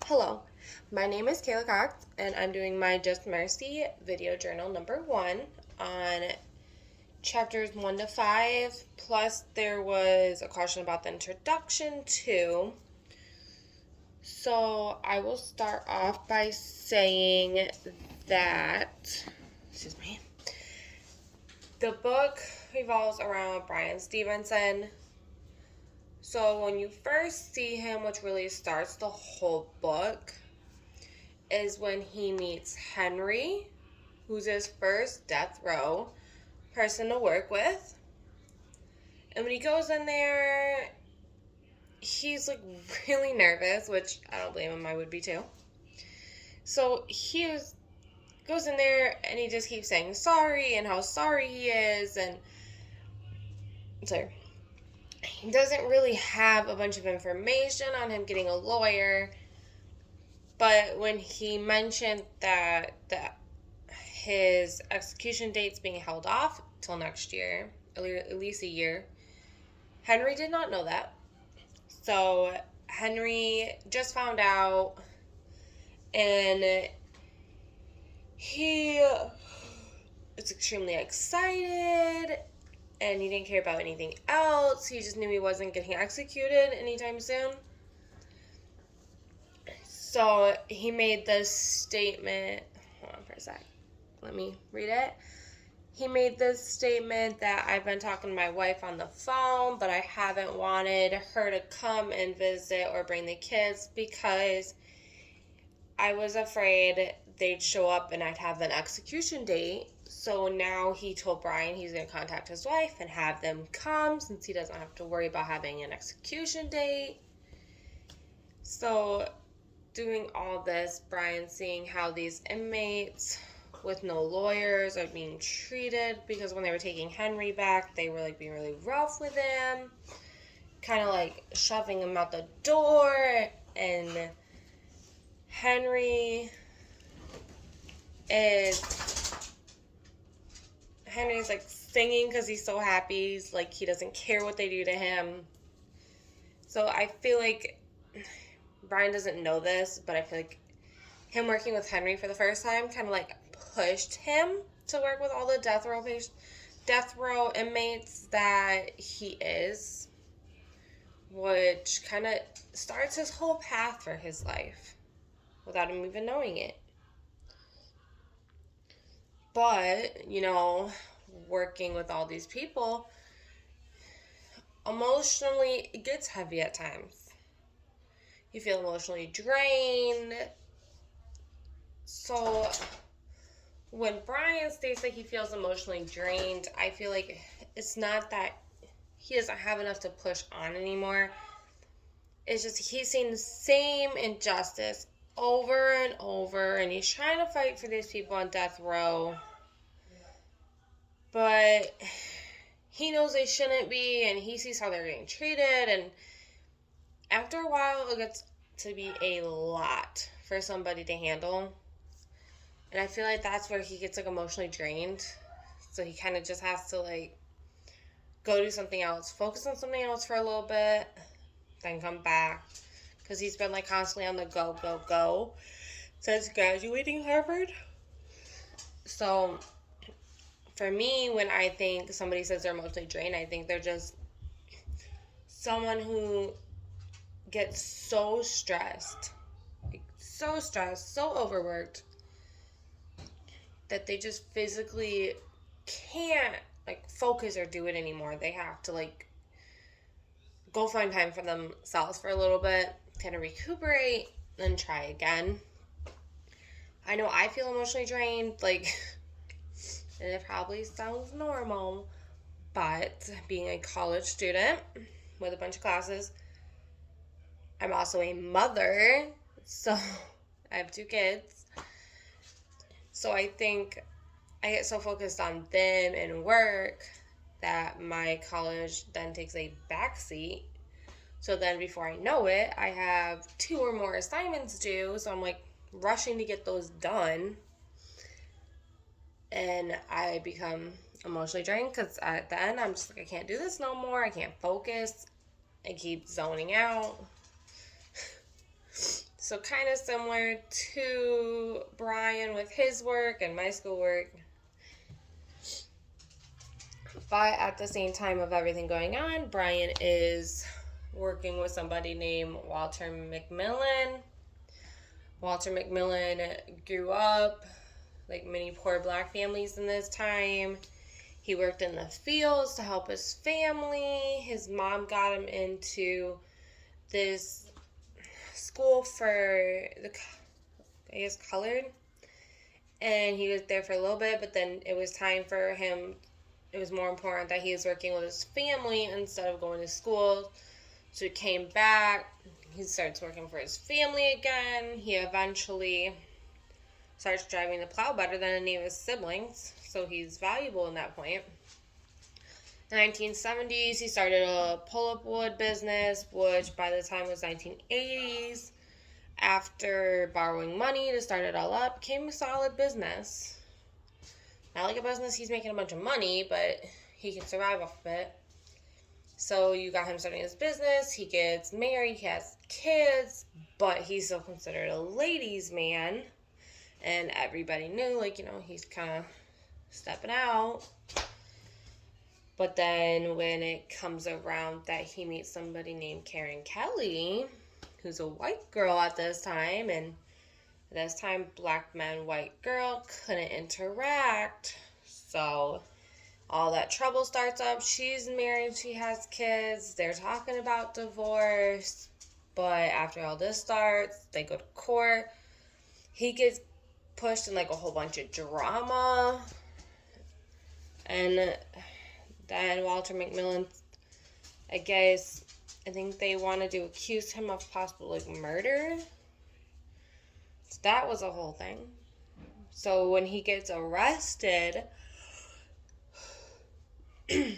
Hello, my name is Kayla Cox, and I'm doing my Just Mercy video journal number 1 on chapters 1 to 5. Plus, there was a question about the introduction, too. So, I will start off by saying that, excuse me, the book revolves around Bryan Stevenson. So when you first see him, which really starts the whole book, is when he meets Henry, who's his first death row person to work with. And when he goes in there, he's like really nervous, which I don't blame him, I would be too. So goes in there and he just keeps saying sorry and how sorry he is, and sorry. He doesn't really have a bunch of information on him getting a lawyer, but when he mentioned that his execution date's being held off till next year, at least a year, Henry did not know that. So Henry just found out, and he is extremely excited, and he didn't care about anything else. He just knew he wasn't getting executed anytime soon. So he made this statement. Hold on for a sec. Let me read it. He made this statement that I've been talking to my wife on the phone, but I haven't wanted her to come and visit or bring the kids because I was afraid they'd show up and I'd have an execution date. So now he told Bryan he's going to contact his wife and have them come since he doesn't have to worry about having an execution date. So doing all this, Bryan seeing how these inmates with no lawyers are being treated, because when they were taking Henry back, they were like being really rough with him, kind of like shoving him out the door, and Henry's like singing because he's so happy. He's like, he doesn't care what they do to him. So I feel like Bryan doesn't know this, but I feel like him working with Henry for the first time kind of like pushed him to work with all the death row inmates that he is, which kind of starts his whole path for his life without him even knowing it. But, working with all these people, emotionally, it gets heavy at times. You feel emotionally drained. So when Bryan states that he feels emotionally drained, I feel like it's not that he doesn't have enough to push on anymore. It's just he's seeing the same injustice over and over, and he's trying to fight for these people on death row. But he knows they shouldn't be, and he sees how they're getting treated, and after a while, it gets to be a lot for somebody to handle. And I feel like that's where he gets like emotionally drained. So he kind of just has to like go do something else, focus on something else for a little bit, then come back. Because he's been like constantly on the go since graduating Harvard. So for me, when I think somebody says they're emotionally drained, I think they're just someone who gets so stressed, so overworked, that they just physically can't like focus or do it anymore. They have to like go find time for themselves for a little bit, kind of recuperate, then try again. I know I feel emotionally drained, like, and it probably sounds normal, but being a college student with a bunch of classes, I'm also a mother, so I have 2 kids. So I think I get so focused on them and work that my college then takes a backseat. So then before I know it, I have 2 or more assignments due. So I'm like rushing to get those done. And I become emotionally drained because at the end I'm just like, I can't do this no more. I can't focus. I keep zoning out. So kind of similar to Brian with his work and my schoolwork. But at the same time of everything going on, Brian is working with somebody named Walter McMillan. Walter McMillan grew up like many poor black families in this time. He worked in the fields to help his family. His mom got him into this school for the, I guess, colored. And he was there for a little bit, but then it was time for him. It was more important that he was working with his family instead of going to school. So he came back. He starts working for his family again. He eventually starts driving the plow better than any of his siblings. So he's valuable in that point. In the 1970s, he started a pull-up wood business, which by the time was 1980s. After borrowing money to start it all up, became a solid business. Not like a business he's making a bunch of money, but he can survive off of it. So you got him starting his business, he gets married, he has kids, but he's still considered a ladies' man. And everybody knew, he's kind of stepping out. But then when it comes around that he meets somebody named Karen Kelly, who's a white girl at this time, and at this time, black man, white girl couldn't interact. So all that trouble starts up. She's married, she has kids, they're talking about divorce. But after all this starts, they go to court. He gets pushed in like a whole bunch of drama. And then Walter McMillan, I think they wanted to accuse him of possible murder. So that was a whole thing. So when he gets arrested, when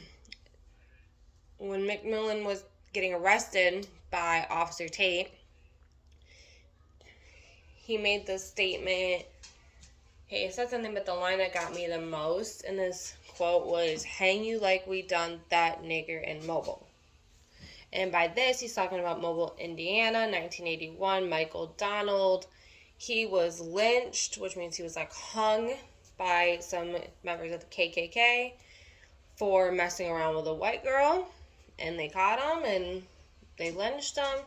McMillan was getting arrested by Officer Tate, he made this statement. Hey, it said something, but the line that got me the most in this quote was, "Hang you like we done that nigger in Mobile." And by this, he's talking about Mobile, Indiana, 1981. Michael Donald, he was lynched, which means he was hung by some members of the KKK for messing around with a white girl. And they caught him and they lynched him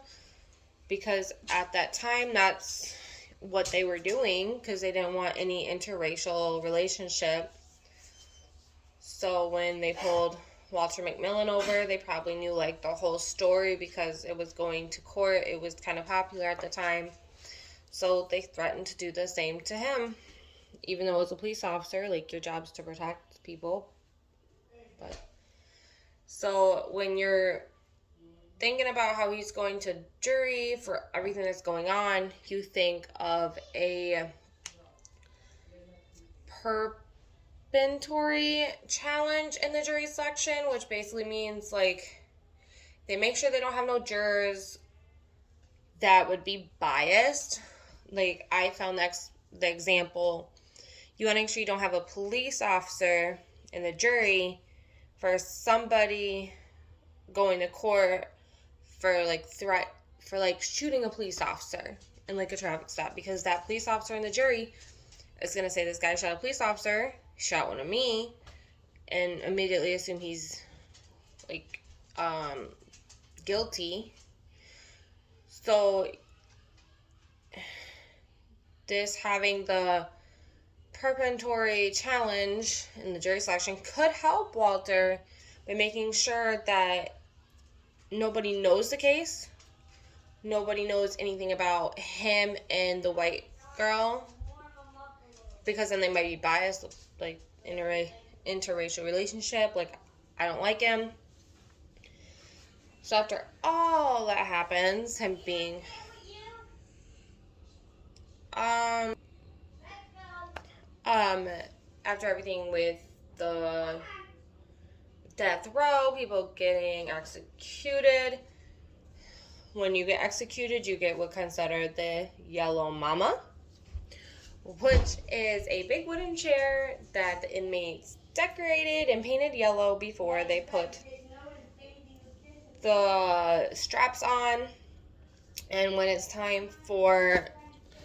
because at that time, that's what they were doing, because they didn't want any interracial relationship. So when they pulled Walter McMillan over, they probably knew the whole story because it was going to court. It was kind of popular at the time. So they threatened to do the same to him. Even though it was a police officer, your job's to protect people. But so when you're thinking about how he's going to jury for everything that's going on, you think of a perpetuatory challenge in the jury selection, which basically means they make sure they don't have no jurors that would be biased. I found the example, you want to make sure you don't have a police officer in the jury for somebody going to court for shooting a police officer in a traffic stop, because that police officer in the jury is going to say, this guy shot a police officer, shot one of me, and immediately assume he's guilty. So this having the perpetuatory challenge in the jury selection could help Walter by making sure that nobody knows the case. Nobody knows anything about him and the white girl, because then they might be biased, interracial relationship, I don't like him. So after all that happens, him being after everything with the death row, people getting executed. When you get executed, you get what's considered the yellow mama, which is a big wooden chair that the inmates decorated and painted yellow before they put the straps on. And when it's time for